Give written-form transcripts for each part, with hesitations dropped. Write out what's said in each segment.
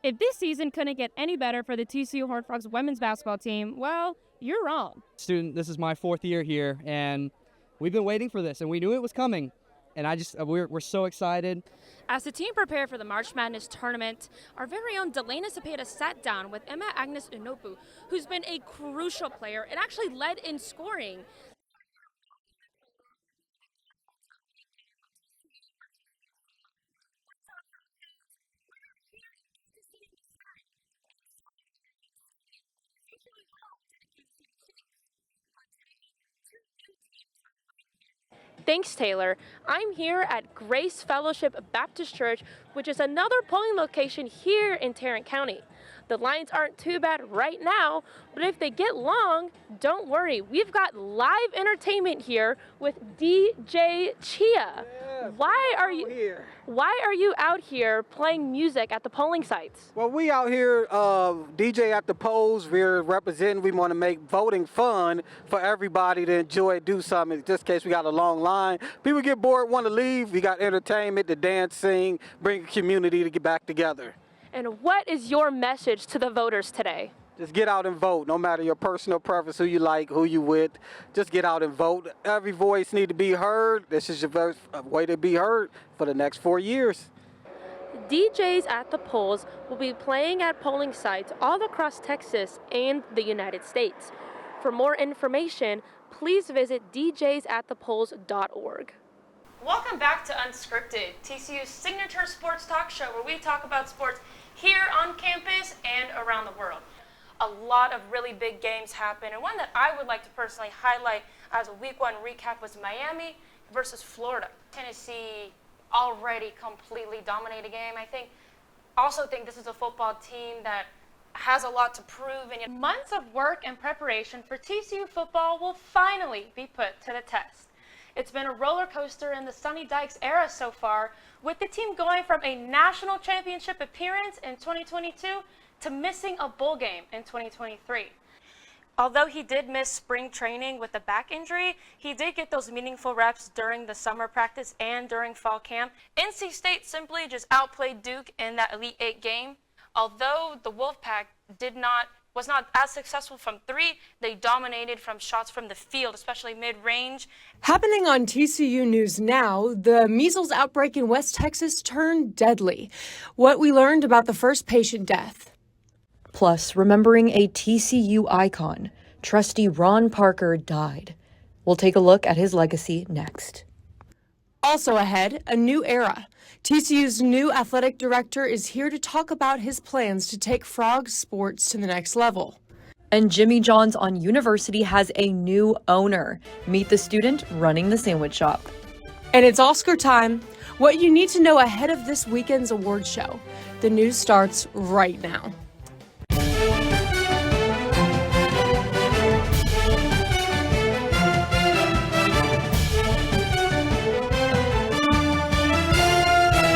If this season couldn't get any better for the TCU Horned Frogs women's basketball team, well, you're wrong. Student, this is my 4th year here, and we've been waiting for this, and we knew it was coming. And we're so excited. As the team prepared for the March Madness tournament, our very own Delana Cepeda sat down with Emma Agnes Unopu, who's been a crucial player and actually led in scoring. Thanks, Taylor. I'm here at Grace Fellowship Baptist Church, which is another polling location here in Tarrant County. The lines aren't too bad right now, but if they get long, don't worry. We've got live entertainment here with DJ Chia. Yeah, Why are you out here playing music at the polling sites? Well, we out here DJ at the polls. We're representing. We want to make voting fun for everybody to enjoy, do something. In this case, we got a long line. People get bored, want to leave. We got entertainment, the dance, sing, bring a community to get back together. And what is your message to the voters today? Just get out and vote, no matter your personal preference, who you like, who you with. Just get out and vote. Every voice need to be heard. This is your way to be heard for the next 4 years. DJs at the polls will be playing at polling sites all across Texas and the United States. For more information, please visit djsatthepolls.org. Welcome back to Unscripted, TCU's signature sports talk show where we talk about sports here on campus and around the world. A lot of really big games happen, and one that I would like to personally highlight as a week 1 recap was Miami versus Florida. Tennessee already completely dominated the game. I also think this is a football team that has a lot to prove, and months of work and preparation for TCU football will finally be put to the test. It's been a roller coaster in the Sonny Dykes era so far, with the team going from a national championship appearance in 2022 to missing a bowl game in 2023. Although he did miss spring training with a back injury, he did get those meaningful reps during the summer practice and during fall camp. NC State simply just outplayed Duke in that Elite 8 game. Although the Wolfpack was not as successful from 3, they dominated from shots from the field, especially mid-range. Happening on TCU News Now, the measles outbreak in West Texas turned deadly. What we learned about the first patient death. Plus, remembering a TCU icon, trustee Ron Parker died. We'll take a look at his legacy next. Also ahead, a new era. TCU's new athletic director is here to talk about his plans to take frog sports to the next level. And Jimmy John's on University has a new owner. Meet the student running the sandwich shop. And it's Oscar time. What you need to know ahead of this weekend's award show. The news starts right now.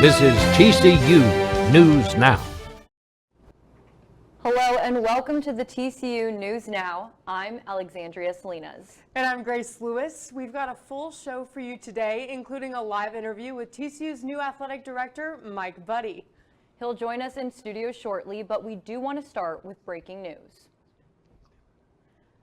This is TCU News Now. Hello and welcome to the TCU News Now. I'm Alexandria Salinas. And I'm Grace Lewis. We've got a full show for you today, including a live interview with TCU's new athletic director, Mike Buddy. He'll join us in studio shortly, but we do want to start with breaking news.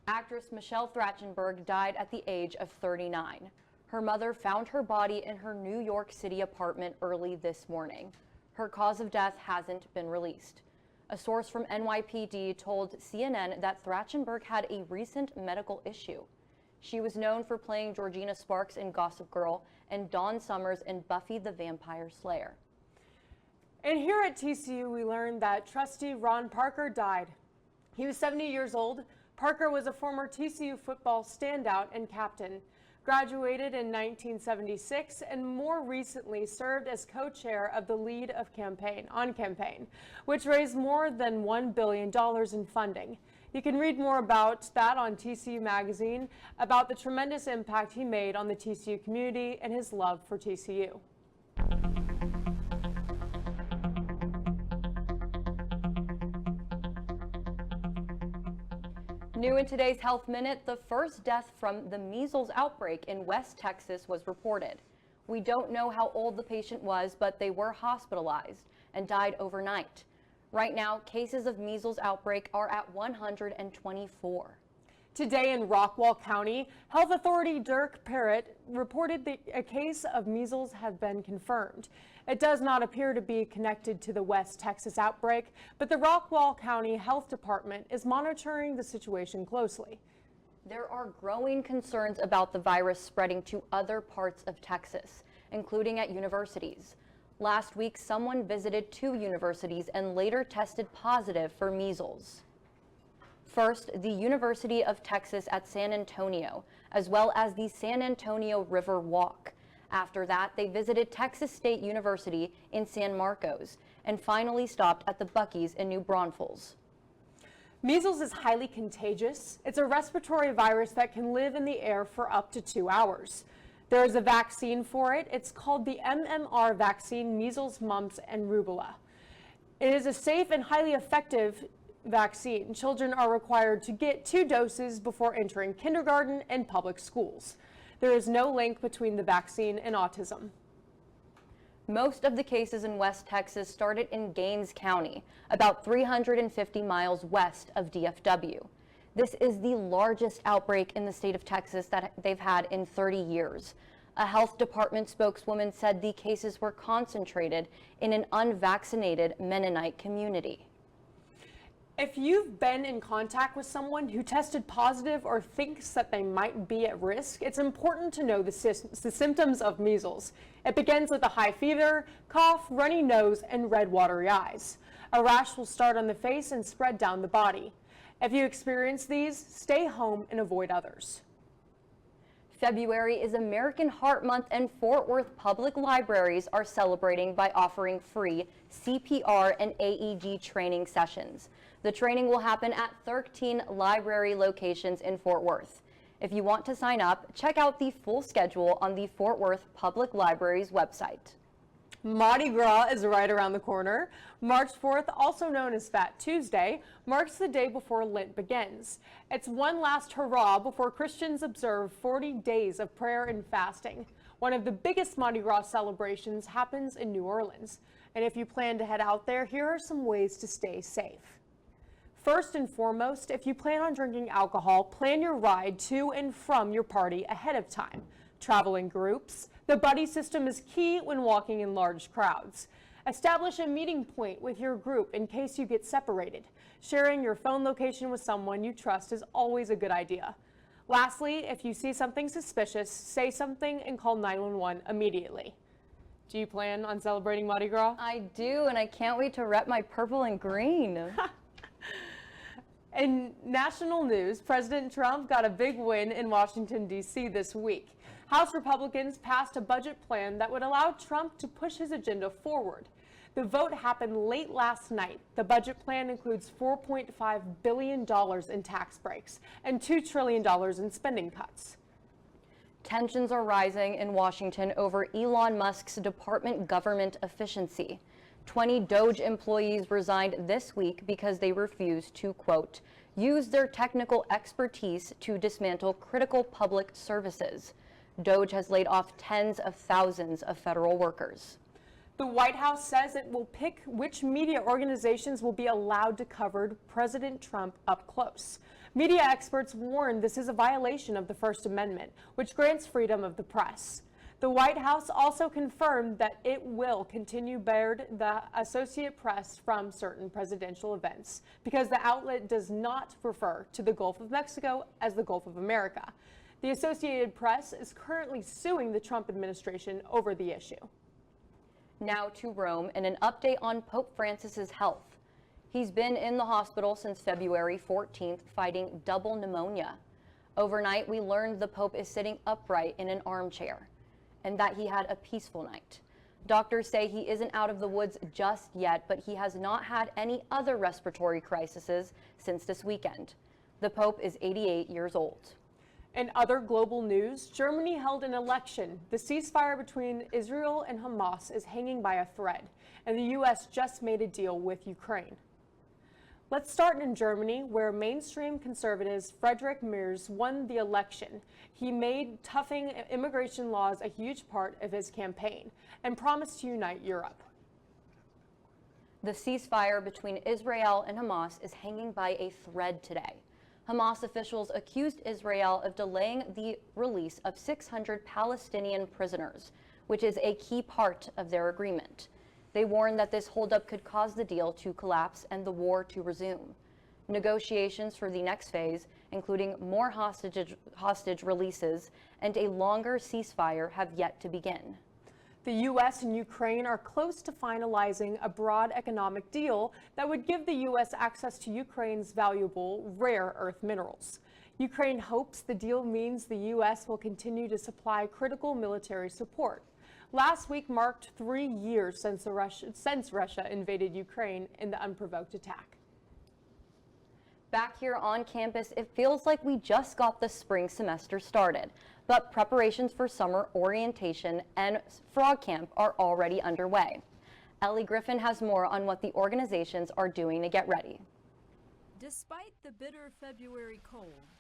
Actress Michelle Trachtenberg died at the age of 39. Her mother found her body in her New York City apartment early this morning. Her cause of death hasn't been released. A source from NYPD told CNN that Trachtenberg had a recent medical issue. She was known for playing Georgina Sparks in Gossip Girl and Dawn Summers in Buffy the Vampire Slayer. And here at TCU, we learned that trustee Ron Parker died. He was 70 years old. Parker was a former TCU football standout and captain. Graduated in 1976 and more recently served as co-chair of the Lead of Campaign, which raised more than $1 billion in funding. You can read more about that on TCU Magazine, about the tremendous impact he made on the TCU community and his love for TCU. New in today's Health Minute, the first death from the measles outbreak in West Texas was reported. We don't know how old the patient was, but they were hospitalized and died overnight. Right now, cases of measles outbreak are at 124. Today in Rockwall County, Health Authority Dirk Parrott reported that a case of measles has been confirmed. It does not appear to be connected to the West Texas outbreak, but the Rockwall County Health Department is monitoring the situation closely. There are growing concerns about the virus spreading to other parts of Texas, including at universities. Last week, someone visited 2 universities and later tested positive for measles. First, the University of Texas at San Antonio, as well as the San Antonio River Walk. After that, they visited Texas State University in San Marcos and finally stopped at the Buc-ee's in New Braunfels. Measles is highly contagious. It's a respiratory virus that can live in the air for up to 2 hours. There is a vaccine for it. It's called the MMR vaccine, measles, mumps, and rubella. It is a safe and highly effective vaccine. Children are required to get 2 doses before entering kindergarten and public schools. There is no link between the vaccine and autism. Most of the cases in West Texas started in Gaines County, about 350 miles west of DFW. This is the largest outbreak in the state of Texas that they've had in 30 years. A health department spokeswoman said the cases were concentrated in an unvaccinated Mennonite community. If you've been in contact with someone who tested positive or thinks that they might be at risk, it's important to know the symptoms of measles. It begins with a high fever, cough, runny nose, and red watery eyes. A rash will start on the face and spread down the body. If you experience these, stay home and avoid others. February is American Heart Month, and Fort Worth public libraries are celebrating by offering free CPR and AED training sessions. The training will happen at 13 library locations in Fort Worth. If you want to sign up, check out the full schedule on the Fort Worth Public Library's website. Mardi Gras is right around the corner. March 4th, also known as Fat Tuesday, marks the day before Lent begins. It's one last hurrah before Christians observe 40 days of prayer and fasting. One of the biggest Mardi Gras celebrations happens in New Orleans. And if you plan to head out there, here are some ways to stay safe. First and foremost, if you plan on drinking alcohol, plan your ride to and from your party ahead of time. Travel in groups. The buddy system is key when walking in large crowds. Establish a meeting point with your group in case you get separated. Sharing your phone location with someone you trust is always a good idea. Lastly, if you see something suspicious, say something and call 911 immediately. Do you plan on celebrating Mardi Gras? I do, and I can't wait to rep my purple and green. In national news, President Trump got a big win in Washington, D.C. this week. House Republicans passed a budget plan that would allow Trump to push his agenda forward. The vote happened late last night. The budget plan includes $4.5 billion in tax breaks and $2 trillion in spending cuts. Tensions are rising in Washington over Elon Musk's department government efficiency. 20 DOGE employees resigned this week because they refused to, quote, use their technical expertise to dismantle critical public services. DOGE has laid off tens of thousands of federal workers. The White House says it will pick which media organizations will be allowed to cover President Trump up close. Media experts warn this is a violation of the First Amendment, which grants freedom of the press. The White House also confirmed that it will continue barred the Associated Press from certain presidential events because the outlet does not refer to the Gulf of Mexico as the Gulf of America. The Associated Press is currently suing the Trump administration over the issue. Now to Rome and an update on Pope Francis's health. He's been in the hospital since February 14th fighting double pneumonia. Overnight, we learned the Pope is sitting upright in an armchair and that he had a peaceful night. Doctors say he isn't out of the woods just yet, but he has not had any other respiratory crises since this weekend. The Pope is 88 years old. In other global news, Germany held an election. The ceasefire between Israel and Hamas is hanging by a thread, and the U.S. just made a deal with Ukraine. Let's start in Germany, where mainstream conservatives Friedrich Merz won the election. He made toughing immigration laws a huge part of his campaign and promised to unite Europe. The ceasefire between Israel and Hamas is hanging by a thread today. Hamas officials accused Israel of delaying the release of 600 Palestinian prisoners, which is a key part of their agreement. They warned that this holdup could cause the deal to collapse and the war to resume. Negotiations for the next phase, including more hostage releases and a longer ceasefire, have yet to begin. The U.S. and Ukraine are close to finalizing a broad economic deal that would give the U.S. access to Ukraine's valuable rare earth minerals. Ukraine hopes the deal means the U.S. will continue to supply critical military support. Last week marked 3 years since Russia invaded Ukraine in the unprovoked attack. Back here on campus, it feels like we just got the spring semester started, but preparations for summer orientation and Frog Camp are already underway. Ellie Griffin has more on what the organizations are doing to get ready. Despite the bitter February cold,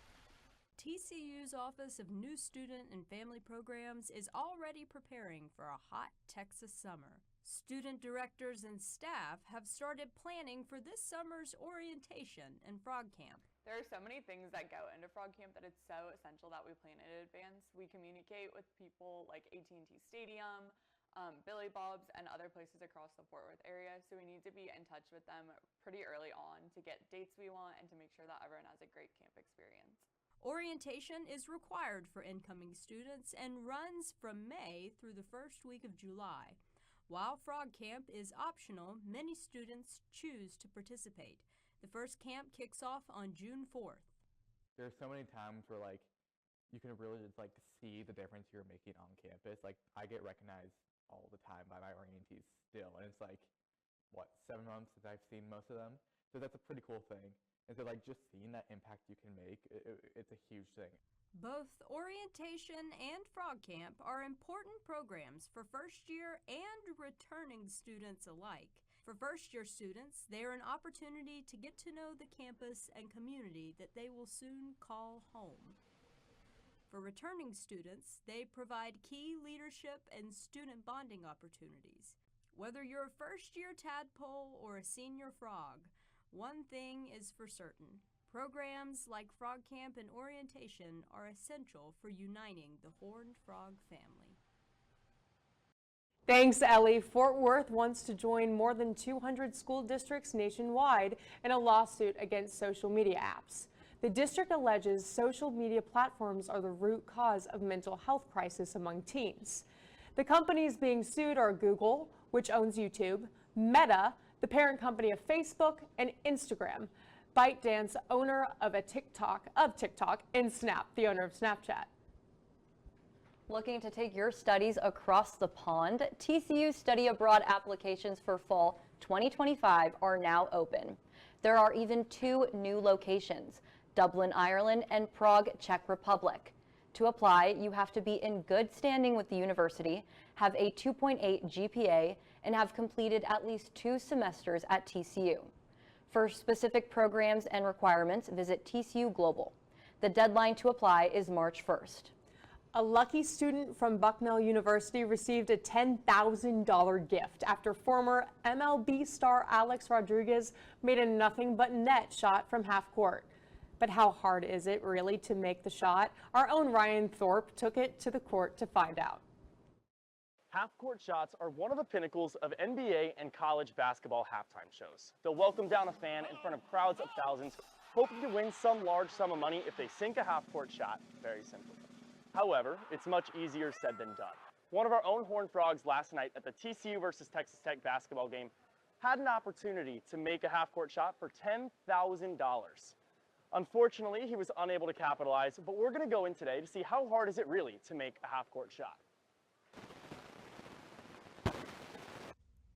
TCU's Office of New Student and Family Programs is already preparing for a hot Texas summer. Student directors and staff have started planning for this summer's orientation and Frog Camp. There are so many things that go into Frog Camp that it's so essential that we plan in advance. We communicate with people like AT&T Stadium, Billy Bob's, and other places across the Fort Worth area, so we need to be in touch with them pretty early on to get dates we want and to make sure that everyone has a great camp experience. Orientation is required for incoming students and runs from May through the first week of July. While Frog Camp is optional, many students choose to participate. The first camp kicks off on June 4th. There's so many times where you can really just see the difference you're making on campus. I get recognized all the time by my orientees still, and it's 7 months since I've seen most of them. So that's a pretty cool thing. And so just seeing that impact you can make, it's a huge thing. Both orientation and Frog Camp are important programs for first-year and returning students alike. For first-year students, they are an opportunity to get to know the campus and community that they will soon call home. For returning students, they provide key leadership and student bonding opportunities. Whether you're a first-year tadpole or a senior frog, one thing is for certain. Programs like Frog Camp and orientation are essential for uniting the Horned Frog family. Thanks, Ellie. Fort Worth wants to join more than 200 school districts nationwide in a lawsuit against social media apps. The district alleges social media platforms are the root cause of mental health crisis among teens. The companies being sued are Google, which owns YouTube, Meta, the parent company of Facebook, and Instagram, ByteDance, owner of TikTok, and Snap, the owner of Snapchat. Looking to take your studies across the pond? TCU study abroad applications for fall 2025 are now open. There are even 2 new locations, Dublin, Ireland, and Prague, Czech Republic. To apply, you have to be in good standing with the university, have a 2.8 GPA, and have completed at least 2 semesters at TCU. For specific programs and requirements, visit TCU Global. The deadline to apply is March 1st. A lucky student from Bucknell University received a $10,000 gift after former MLB star Alex Rodriguez made a nothing but net shot from half court. But how hard is it really to make the shot? Our own Ryan Thorpe took it to the court to find out. Half-court shots are one of the pinnacles of NBA and college basketball halftime shows. They'll welcome down a fan in front of crowds of thousands, hoping to win some large sum of money if they sink a half-court shot, very simply. However, it's much easier said than done. One of our own Horned Frogs last night at the TCU versus Texas Tech basketball game had an opportunity to make a half-court shot for $10,000. Unfortunately, he was unable to capitalize, but we're going to go in today to see how hard is it really to make a half-court shot.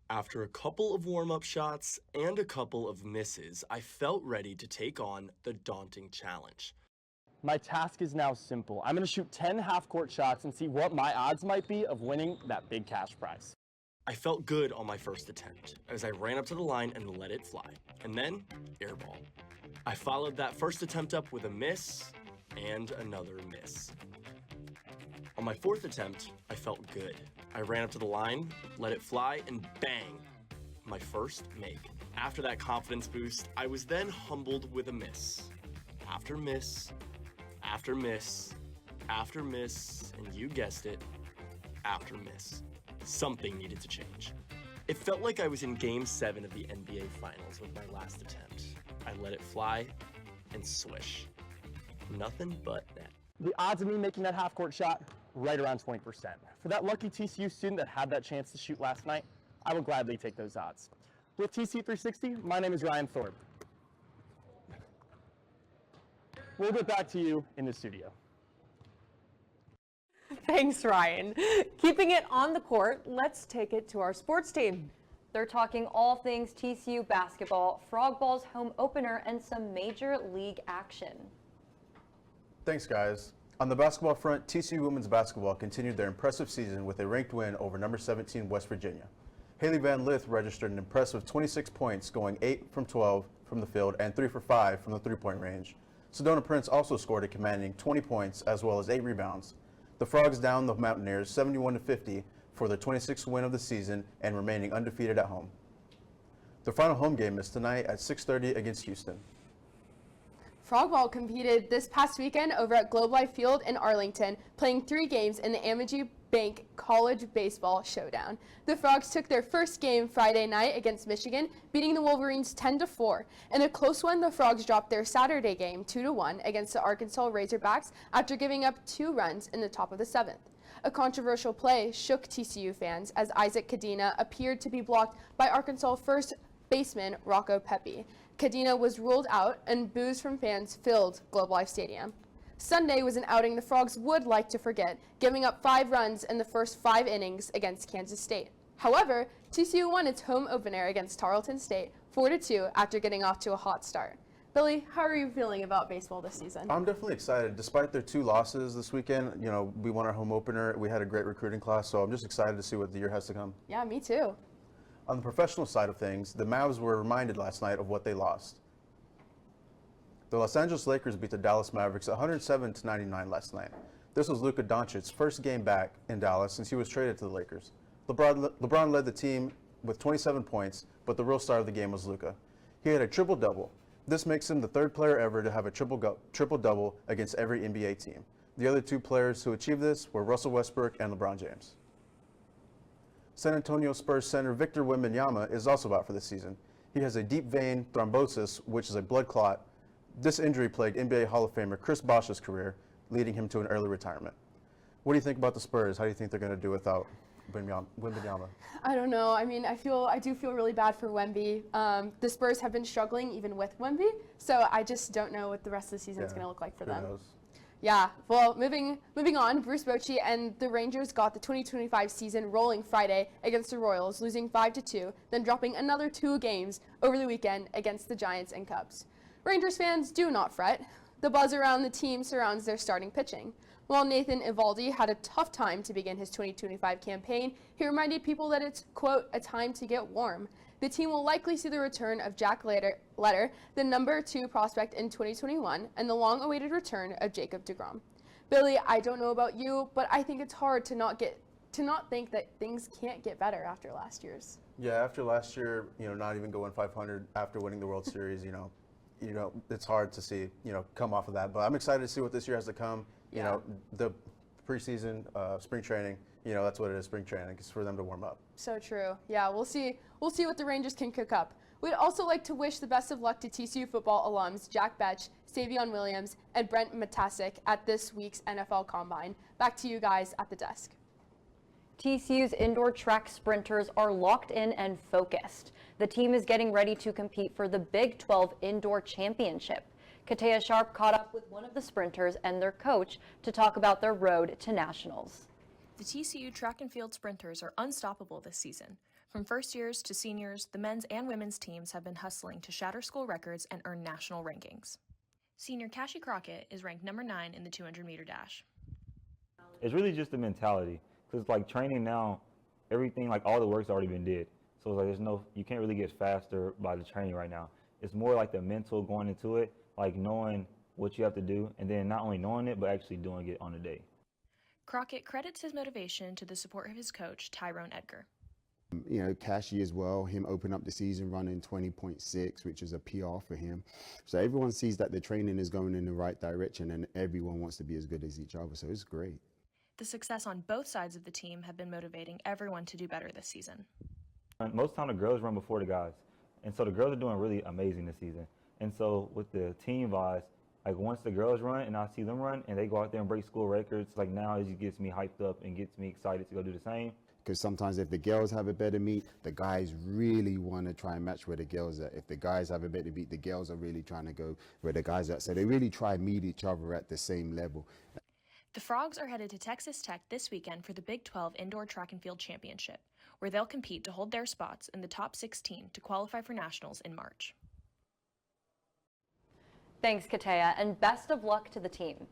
After a couple of warm-up shots and a couple of misses, I felt ready to take on the daunting challenge. My task is now simple. I'm going to shoot 10 half-court shots and see what my odds might be of winning that big cash prize. I felt good on my first attempt as I ran up to the line and let it fly, and then airball. I followed that first attempt up with a miss and another miss. On my 4th attempt, I felt good. I ran up to the line, let it fly, and bang! my first make. After that confidence boost, I was then humbled with a miss. After miss, after miss, after miss, and you guessed it, after miss. Something needed to change. It felt like I was in Game 7 of the NBA Finals with my last attempt. I let it fly, and swish. Nothing but net. The odds of me making that half-court shot, right around 20%. For that lucky TCU student that had that chance to shoot last night, I will gladly take those odds. With TCU 360, my name is Ryan Thorpe. We'll get back to you in the studio. Thanks, Ryan. Keeping it on the court, let's take it to our sports team. They're talking all things TCU basketball, Frog Ball's home opener, and some major league action. Thanks, guys. On the basketball front, TCU women's basketball continued their impressive season with a ranked win over number 17 West Virginia. Haley Van Lith registered an impressive 26 points, going 8 from 12 from the field and 3 for 5 from the three-point range. Sedona Prince also scored a commanding 20 points as well as 8 rebounds. The Frogs downed the Mountaineers 71-50 for their 26th win of the season and remaining undefeated at home. The final home game is tonight at 6:30 against Houston. Frog Ball competed this past weekend over at Globe Life Field in Arlington, playing 3 games in the Amegy Bank College Baseball Showdown. The Frogs took their first game Friday night against Michigan, beating the Wolverines 10-4. In a close one, the Frogs dropped their Saturday game 2-1 against the Arkansas Razorbacks after giving up 2 runs in the top of the 7th. A controversial play shook TCU fans as Isaac Cadena appeared to be blocked by Arkansas first baseman Rocco Pepe. Cadena was ruled out and boos from fans filled Globe Life Stadium. Sunday was an outing the Frogs would like to forget, giving up 5 runs in the first 5 innings against Kansas State. However, TCU won its home opener against Tarleton State 4-2 after getting off to a hot start. Billy, how are you feeling about baseball this season? I'm definitely excited. Despite their 2 losses this weekend, you know, we won our home opener. We had a great recruiting class, so I'm just excited to see what the year has to come. Yeah, me too. On the professional side of things, the Mavs were reminded last night of what they lost. The Los Angeles Lakers beat the Dallas Mavericks 107-99 last night. This was Luka Doncic's first game back in Dallas since he was traded to the Lakers. LeBron led the team with 27 points, but the real star of the game was Luka. He had a triple-double. This makes him the 3rd player ever to have a triple-double against every NBA team. The other 2 players who achieved this were Russell Westbrook and LeBron James. San Antonio Spurs center Victor Wembanyama is also out for this season. He has a deep vein thrombosis, which is a blood clot. This injury plagued NBA Hall of Famer Chris Bosh's career, leading him to an early retirement. What do you think about the Spurs? How do you think they're going to do without Wembanyama? I don't know. I mean, I do feel really bad for Wemby. The Spurs have been struggling even with Wemby, so I just don't know what the rest of the season is going to look like for them. Who knows? Yeah, well, moving on, Bruce Bochy and the Rangers got the 2025 season rolling Friday against the Royals, losing 5-2, then dropping another 2 games over the weekend against the Giants and Cubs. Rangers fans, do not fret. The buzz around the team surrounds their starting pitching. While Nathan Eovaldi had a tough time to begin his 2025 campaign, he reminded people that it's, quote, a time to get warm. The team will likely see the return of Jack Letter, the number 2 prospect in 2021, and the long-awaited return of Jacob deGrom. Billy, I don't know about you, but I think it's hard to not think that things can't get better after last year's. Yeah, after last year, you know, not even going 500 after winning the World Series, you know, it's hard to see, you know, come off of that. But I'm excited to see what this year has to come. You know, the preseason, spring training, you know, that's what it is, spring training. It's for them to warm up. So true. Yeah, we'll see what the Rangers can cook up. We'd also like to wish the best of luck to TCU football alums Jack Betch, Savion Williams, and Brent Matasic at this week's NFL Combine. Back to you guys at the desk. TCU's indoor track sprinters are locked in and focused. The team is getting ready to compete for the Big 12 Indoor Championship. Katea Sharp caught up with one of the sprinters and their coach to talk about their road to nationals. The TCU track and field sprinters are unstoppable this season. From first years to seniors, the men's and women's teams have been hustling to shatter school records and earn national rankings. Senior Cassie Crockett is ranked number 9 in the 200-meter dash. It's really just the mentality, because like training now, everything, like all the work's already been did. So it's like you can't really get faster by the training right now. It's more like the mental going into it, like knowing what you have to do, and then not only knowing it, but actually doing it on the day. Crockett credits his motivation to the support of his coach, Tyrone Edgar. You know, Cashy as well, him open up the season running 20.6, which is a PR for him. So everyone sees that the training is going in the right direction and everyone wants to be as good as each other. So it's great. The success on both sides of the team have been motivating everyone to do better this season. Most of the time the girls run before the guys. And so the girls are doing really amazing this season. And so with the team wise, like once the girls run and I see them run and they go out there and break school records, like now it just gets me hyped up and gets me excited to go do the same. Because sometimes if the girls have a better meet, the guys really want to try and match where the girls are. If the guys have a better meet, the girls are really trying to go where the guys are. So they really try to meet each other at the same level. The Frogs are headed to Texas Tech this weekend for the Big 12 Indoor Track and Field Championship, where they'll compete to hold their spots in the top 16 to qualify for nationals in March. Thanks, Katea, and best of luck to the team.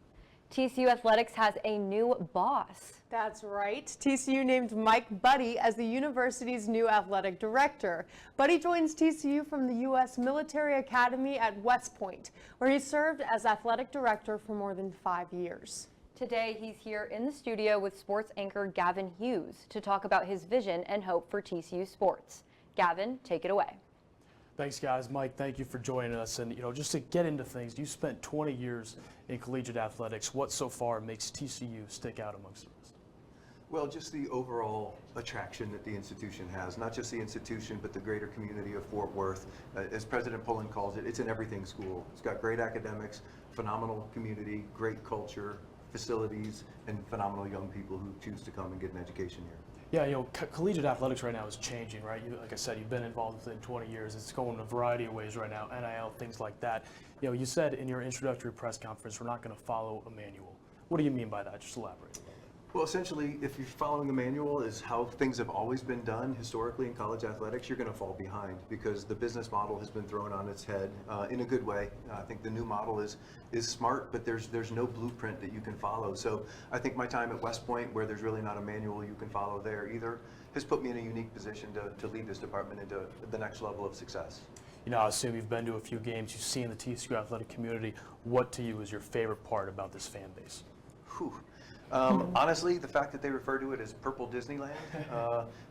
TCU Athletics has a new boss. That's right. TCU named Mike Buddy as the university's new athletic director. Buddy joins TCU from the U.S. Military Academy at West Point, where he served as athletic director for more than 5 years. Today, he's here in the studio with sports anchor Gavin Hughes to talk about his vision and hope for TCU sports. Gavin, take it away. Thanks, guys. Mike, thank you for joining us. And, just to get into things, you spent 20 years in collegiate athletics. What so far makes TCU stick out amongst the rest? Well, just the overall attraction that the institution has, not just the institution, but the greater community of Fort Worth. As President Pullen calls it, it's an everything school. It's got great academics, phenomenal community, great culture, facilities, and phenomenal young people who choose to come and get an education here. Yeah, collegiate athletics right now is changing, right? Like I said, you've been involved within 20 years. It's going a variety of ways right now, NIL, things like that. You said in your introductory press conference, we're not going to follow a manual. What do you mean by that? Just elaborate. Well, essentially, if you're following the manual is how things have always been done historically in college athletics, you're going to fall behind because the business model has been thrown on its head in a good way. I think the new model is smart, but there's no blueprint that you can follow. So I think my time at West Point, where there's really not a manual you can follow there either, has put me in a unique position to lead this department into the next level of success. I assume you've been to a few games, you've seen the TCU athletic community. What to you is your favorite part about this fan base? Whew. Honestly, the fact that they refer to it as Purple Disneyland,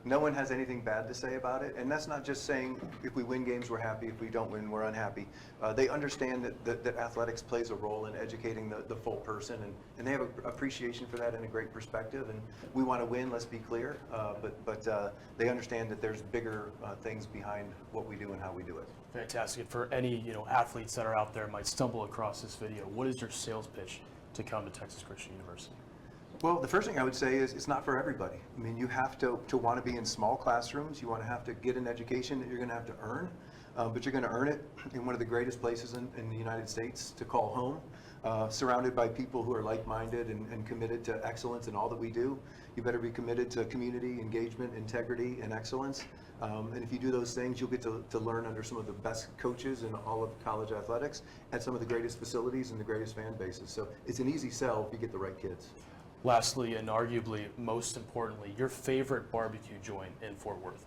no one has anything bad to say about it. And that's not just saying if we win games, we're happy. If we don't win, we're unhappy. They understand that athletics plays a role in educating the full person, and they have an appreciation for that and a great perspective. And we want to win, let's be clear, but they understand that there's bigger things behind what we do and how we do it. Fantastic. For any athletes that are out there might stumble across this video, what is your sales pitch to come to Texas Christian University? Well, the first thing I would say is it's not for everybody. I mean, you have to want to be in small classrooms. You want to have to get an education that you're going to have to earn, but you're going to earn it in one of the greatest places in the United States to call home, surrounded by people who are like-minded and committed to excellence in all that we do. You better be committed to community engagement, integrity, and excellence. And if you do those things, you'll get to learn under some of the best coaches in all of college athletics at some of the greatest facilities and the greatest fan bases. So it's an easy sell if you get the right kids. Lastly, and arguably most importantly, your favorite barbecue joint in Fort Worth?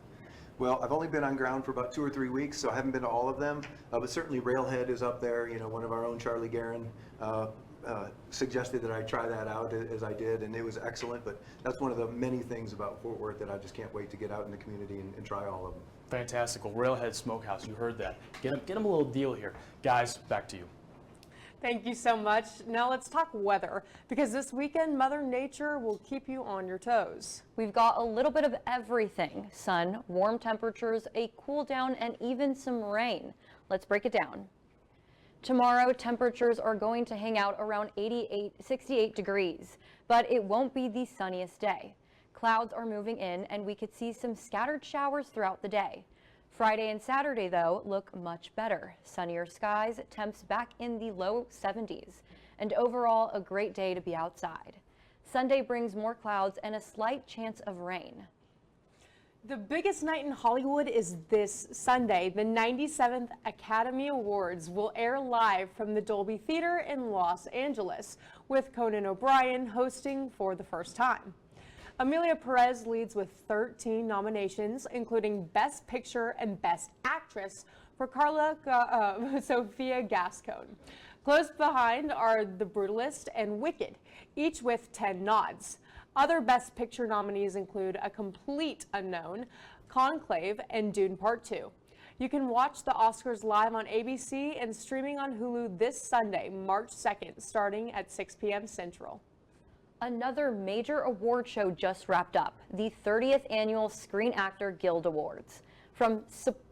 Well, I've only been on ground for about 2 or 3 weeks, so I haven't been to all of them. But certainly Railhead is up there. One of our own, Charlie Guerin, suggested that I try that out as I did, and it was excellent. But that's one of the many things about Fort Worth that I just can't wait to get out in the community and try all of them. Fantastic. Well, Railhead Smokehouse, you heard that. Get them a little deal here. Guys, back to you. Thank you so much. Now let's talk weather, because this weekend Mother Nature will keep you on your toes. We've got a little bit of everything: sun, warm temperatures, a cool down, and even some rain. Let's break it down. Tomorrow, temperatures are going to hang out around 68 degrees, but it won't be the sunniest day. Clouds are moving in, and we could see some scattered showers throughout the day. Friday and Saturday, though, look much better. Sunnier skies, temps back in the low 70s, and overall a great day to be outside. Sunday brings more clouds and a slight chance of rain. The biggest night in Hollywood is this Sunday. The 97th Academy Awards will air live from the Dolby Theater in Los Angeles, with Conan O'Brien hosting for the first time. Amelia Perez leads with 13 nominations, including Best Picture and Best Actress for Sofia Gascon. Close behind are The Brutalist and Wicked, each with 10 nods. Other Best Picture nominees include A Complete Unknown, Conclave, and Dune Part 2. You can watch the Oscars live on ABC and streaming on Hulu this Sunday, March 2nd, starting at 6 p.m. Central. Another major award show just wrapped up, the 30th annual Screen Actor Guild Awards. From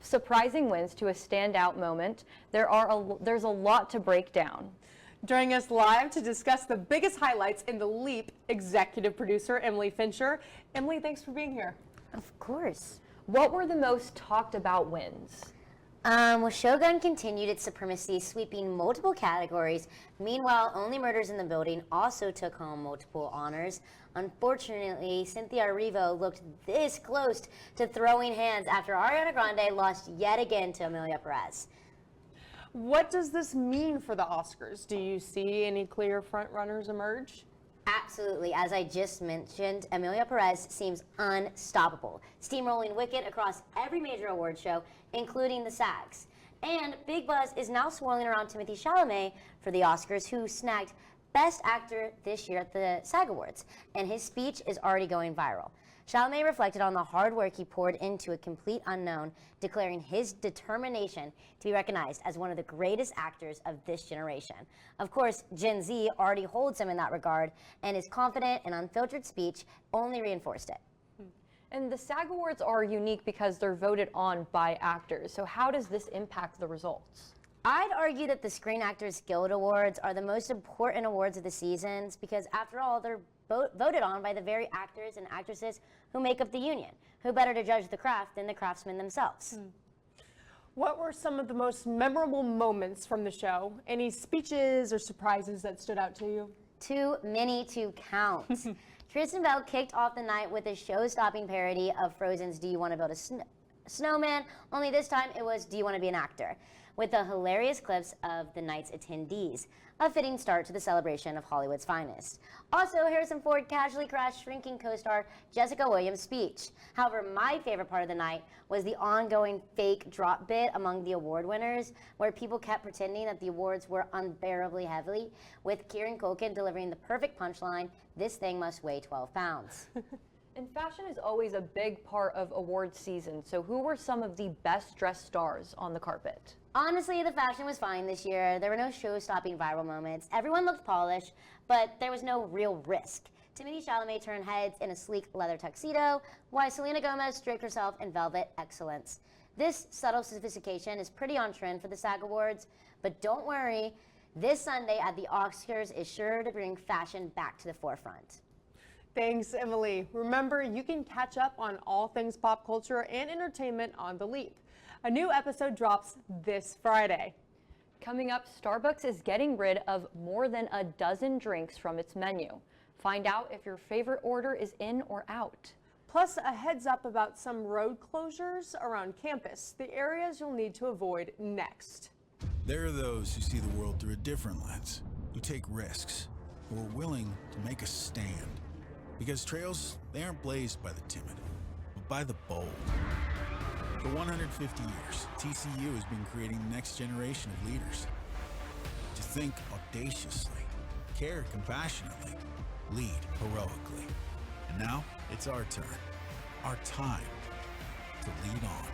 surprising wins to a standout moment, there's a lot to break down. Joining us live to discuss the biggest highlights in the LEAP, executive producer Emily Fincher. Emily, thanks for being here. Of course. What were the most talked about wins? Well, Shogun continued its supremacy, sweeping multiple categories. Meanwhile, Only Murders in the Building also took home multiple honors. Unfortunately, Cynthia Erivo looked this close to throwing hands after Ariana Grande lost yet again to Emilia Perez. What does this mean for the Oscars? Do you see any clear frontrunners emerge? Absolutely. As I just mentioned, Emilia Perez seems unstoppable, steamrolling Wicked across every major award show, including the SAGs. And big buzz is now swirling around Timothée Chalamet for the Oscars, who snagged Best Actor this year at the SAG Awards, and his speech is already going viral. Chalamet reflected on the hard work he poured into A Complete Unknown, declaring his determination to be recognized as one of the greatest actors of this generation. Of course, Gen Z already holds him in that regard, and his confident and unfiltered speech only reinforced it. And the SAG Awards are unique because they're voted on by actors. So how does this impact the results? I'd argue that the Screen Actors Guild Awards are the most important awards of the seasons because, after all, they're voted on by the very actors and actresses who make up the union. Who better to judge the craft than the craftsmen themselves? What were some of the most memorable moments from the show? Any speeches or surprises that stood out to you? Too many to count. Kristen Bell kicked off the night with a show-stopping parody of Frozen's Do You Want to Build a Snowman? Only this time it was Do You Want to Be an Actor? With the hilarious clips of the night's attendees, a fitting start to the celebration of Hollywood's finest. Also, Harrison Ford casually crashed shrinking co-star Jessica Williams' speech. However, my favorite part of the night was the ongoing fake drop bit among the award winners, where people kept pretending that the awards were unbearably heavy, with Kieran Culkin delivering the perfect punchline, "This thing must weigh 12 pounds. And fashion is always a big part of award season, so who were some of the best dressed stars on the carpet? Honestly, the fashion was fine this year. There were no show-stopping viral moments. Everyone looked polished, but there was no real risk. Timothée Chalamet turned heads in a sleek leather tuxedo, while Selena Gomez draped herself in velvet excellence. This subtle sophistication is pretty on trend for the SAG Awards, but don't worry, this Sunday at the Oscars is sure to bring fashion back to the forefront. Thanks, Emily. Remember, you can catch up on all things pop culture and entertainment on The Leap. A new episode drops this Friday. Coming up, Starbucks is getting rid of more than a dozen drinks from its menu. Find out if your favorite order is in or out. Plus, a heads up about some road closures around campus, the areas you'll need to avoid next. There are those who see the world through a different lens, who take risks, who are willing to make a stand. Because trails, they aren't blazed by the timid, but by the bold. For 150 years, TCU has been creating the next generation of leaders. To think audaciously, care compassionately, lead heroically. And now, it's our turn, our time to lead on.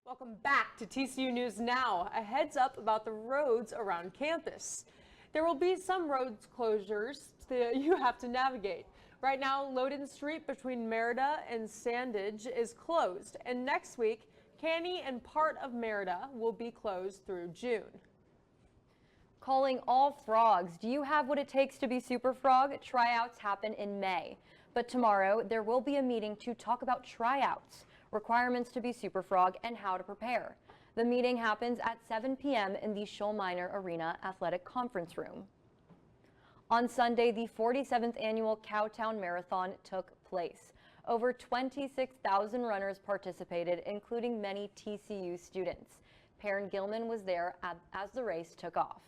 Welcome back to TCU News Now. A heads up about the roads around campus. There will be some road closures that you have to navigate. Right now, Loden Street between Merida and Sandage is closed, and next week, Caney and part of Merida will be closed through June. Calling all frogs. Do you have what it takes to be Super Frog? Tryouts happen in May. But tomorrow, there will be a meeting to talk about tryouts, requirements to be Super Frog, and how to prepare. The meeting happens at 7 p.m. in the Schulmeiner Arena Athletic Conference Room. On Sunday, the 47th annual Cowtown Marathon took place. Over 26,000 runners participated, including many TCU students. Perrin Gilman was there as the race took off.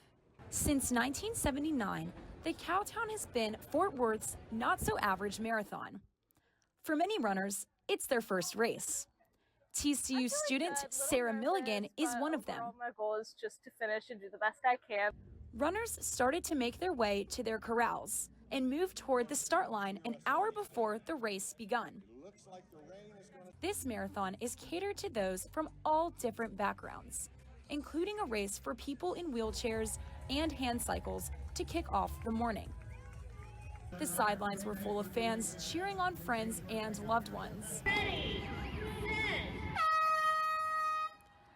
Since 1979, the Cowtown has been Fort Worth's not-so-average marathon. For many runners, it's their first race. TCU student Sarah Milligan is one of them. My goal is just to finish and do the best I can. Runners started to make their way to their corrals. and move toward the start line an hour before the race begun. This marathon is catered to those from all different backgrounds, including a race for people in wheelchairs and hand cycles to kick off the morning. The sidelines were full of fans cheering on friends and loved ones.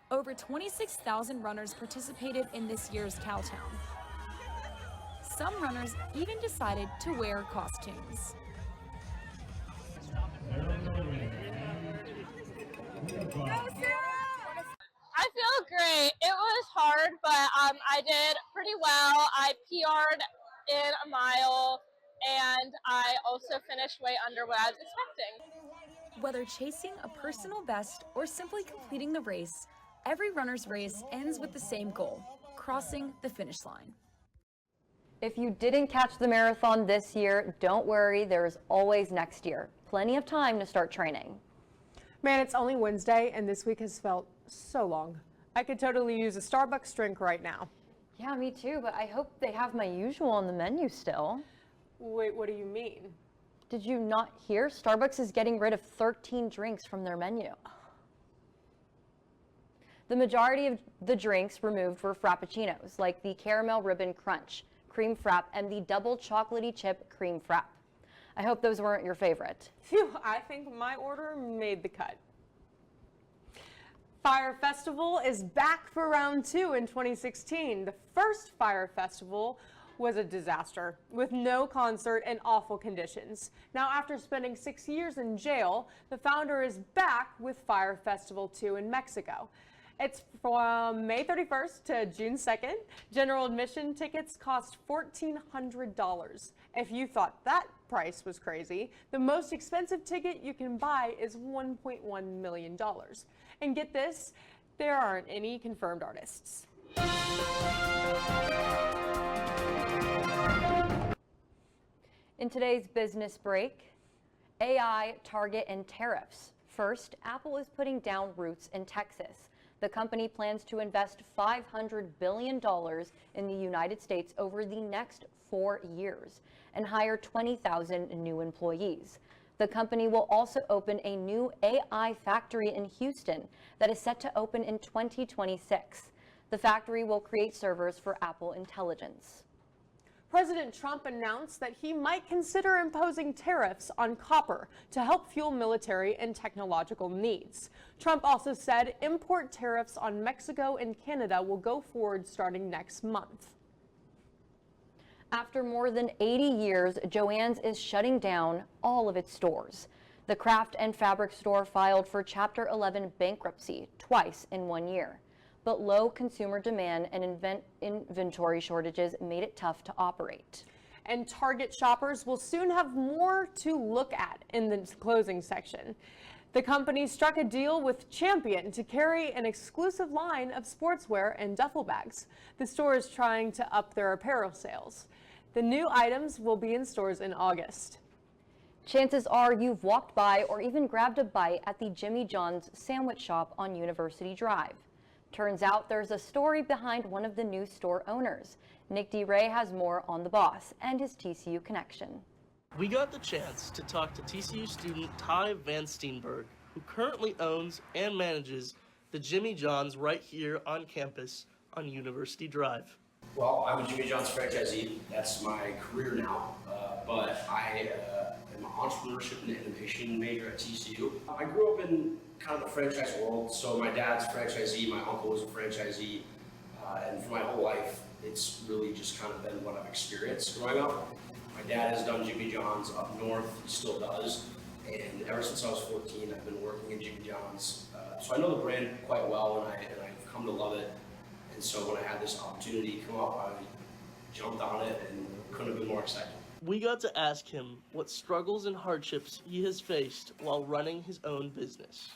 Over 26,000 runners participated in this year's Cowtown. Some runners even decided to wear costumes. I feel great. It was hard, but I did pretty well. I PR'd in a mile, and I also finished way under what I was expecting. Whether chasing a personal best or simply completing the race, every runner's race ends with the same goal, crossing the finish line. If you didn't catch the marathon this year, don't worry, there's always next year. Plenty of time to start training. Man, it's only Wednesday and this week has felt so long. I could totally use a Starbucks drink right now. Yeah, me too, but I hope they have my usual on the menu still. Wait, what do you mean? Did you not hear? Starbucks is getting rid of 13 drinks from their menu. The majority of the drinks removed were Frappuccinos, like the Caramel Ribbon Crunch, Cream Frapp, and the Double Chocolatey Chip Cream Frapp. I hope those weren't your favorite. Phew, I think my order made the cut. Fire Festival is back for round 2 in 2016. The first Fire Festival was a disaster with no concert and awful conditions. Now, after spending 6 years in jail, the founder is back with Fire Festival 2 in Mexico. It's from May 31st to June 2nd. General admission tickets cost $1,400. If you thought that price was crazy, the most expensive ticket you can buy is $1.1 million. And get this, there aren't any confirmed artists. In today's business break, AI, Target, and tariffs. First, Apple is putting down roots in Texas. The company plans to invest $500 billion in the United States over the next 4 years and hire 20,000 new employees. The company will also open a new AI factory in Houston that is set to open in 2026. The factory will create servers for Apple Intelligence. President Trump announced that he might consider imposing tariffs on copper to help fuel military and technological needs. Trump also said import tariffs on Mexico and Canada will go forward starting next month. After more than 80 years, Joann's is shutting down all of its stores. The craft and fabric store filed for Chapter 11 bankruptcy twice in 1 year. But low consumer demand and inventory shortages made it tough to operate. And Target shoppers will soon have more to look at in the closing section. The company struck a deal with Champion to carry an exclusive line of sportswear and duffel bags. The store is trying to up their apparel sales. The new items will be in stores in August. Chances are you've walked by or even grabbed a bite at the Jimmy John's sandwich shop on University Drive. Turns out there's a story behind one of the new store owners. Nick DeRay has more on the boss and his TCU connection. We got the chance to talk to TCU student Ty Van Steenberg, who currently owns and manages the Jimmy John's right here on campus on University Drive. Well, I'm a Jimmy John's franchisee. That's my career now, but I am an entrepreneurship and innovation major at TCU. I grew up in kind of the franchise world, so my dad's a franchisee, my uncle was a franchisee, and for my whole life, it's really just kind of been what I've experienced growing up. My dad has done Jimmy John's up north, he still does, and ever since I was 14, I've been working in Jimmy John's. So I know the brand quite well, and I've come to love it. And so when I had this opportunity come up, I jumped on it and couldn't have been more excited. We got to ask him what struggles and hardships he has faced while running his own business.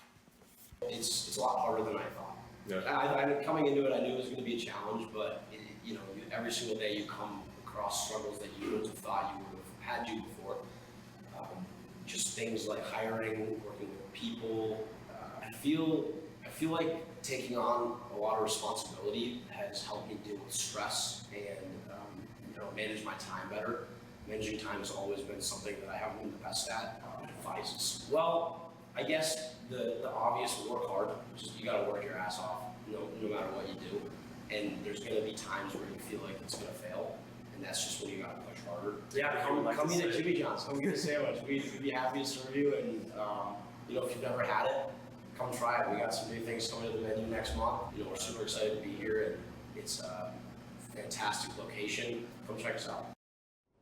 It's a lot harder than I thought. Yeah. Coming into it, I knew it was going to be a challenge, but every single day you come across struggles that you wouldn't have thought you would have had to before. Just things like hiring, working with people. I feel like taking on a lot of responsibility has helped me deal with stress and manage my time better. Managing time has always been something that I haven't been the best at. Advices. Well, I guess the obvious, work hard. Just you gotta work your ass off, no matter what you do. And there's gonna be times where you feel like it's gonna fail, and that's just when you gotta push harder. Yeah, come eat at Jimmy John's. Come get a sandwich. We'd be happy to serve you, and if you've never had it, come try it. We got some new things coming to the menu next month. We're super excited to be here, and it's a fantastic location. Come check us out.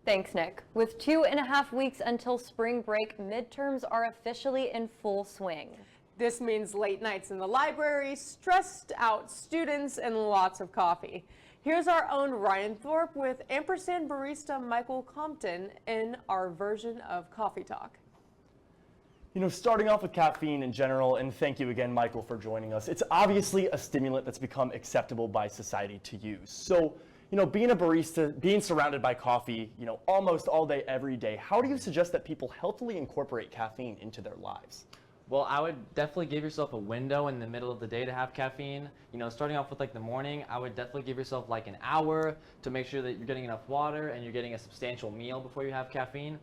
Thanks, Nick. With 2.5 weeks until spring break, midterms are officially in full swing. This means late nights in the library, stressed out students, and lots of coffee. Here's our own Ryan Thorpe with ampersand barista Michael Compton in our version of Coffee Talk. Starting off with caffeine in general, and thank you again, Michael, for joining us. It's obviously a stimulant that's become acceptable by society to use. So, being a barista, being surrounded by coffee, almost all day, every day, how do you suggest that people healthily incorporate caffeine into their lives? Well, I would definitely give yourself a window in the middle of the day to have caffeine. Starting off with the morning, I would definitely give yourself an hour to make sure that you're getting enough water and you're getting a substantial meal before you have caffeine.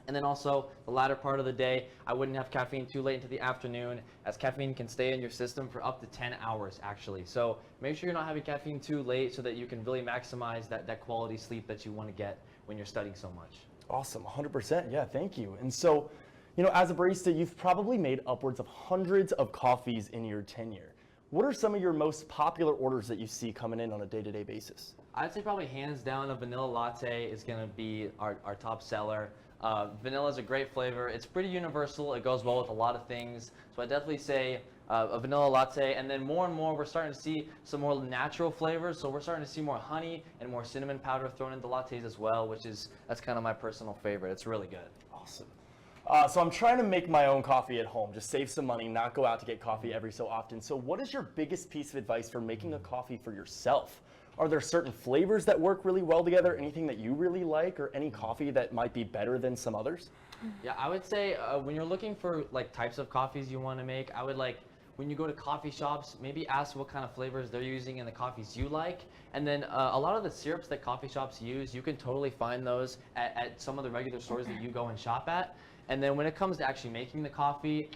And then also the latter part of the day, I wouldn't have caffeine too late into the afternoon, as caffeine can stay in your system for up to 10 hours actually. So make sure you're not having caffeine too late so that you can really maximize that quality sleep that you want to get when you're studying so much. Awesome, 100%, yeah, thank you. And so, as a barista, you've probably made upwards of hundreds of coffees in your tenure. What are some of your most popular orders that you see coming in on a day-to-day basis? I'd say probably hands down a vanilla latte is going to be our top seller. Vanilla is a great flavor. It's pretty universal. It goes well with a lot of things. So I definitely say a vanilla latte. And then more and more, we're starting to see some more natural flavors. So we're starting to see more honey and more cinnamon powder thrown into lattes as well, that's kind of my personal favorite. It's really good. Awesome. So I'm trying to make my own coffee at home, just save some money, not go out to get coffee every so often. So what is your biggest piece of advice for making a coffee for yourself? Are there certain flavors that work really well together? Anything that you really like, or any coffee that might be better than some others? Yeah, I would say when you're looking for types of coffees you want to make, I would when you go to coffee shops, maybe ask what kind of flavors they're using in the coffees you like. And then a lot of the syrups that coffee shops use, you can totally find those at some of the regular stores that you go and shop at. And then when it comes to actually making the coffee,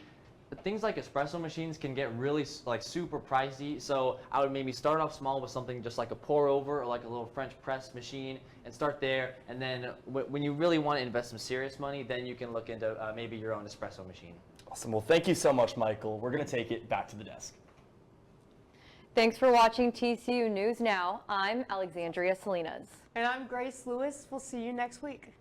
things like espresso machines can get really super pricey. So I would maybe start off small with something just like a pour over or like a little French press machine and start there. And then when you really want to invest some serious money, then you can look into maybe your own espresso machine. Awesome. Well, thank you so much, Michael. We're going to take it back to the desk. Thanks for watching TCU News Now. I'm Alexandria Salinas. And I'm Grace Lewis. We'll see you next week.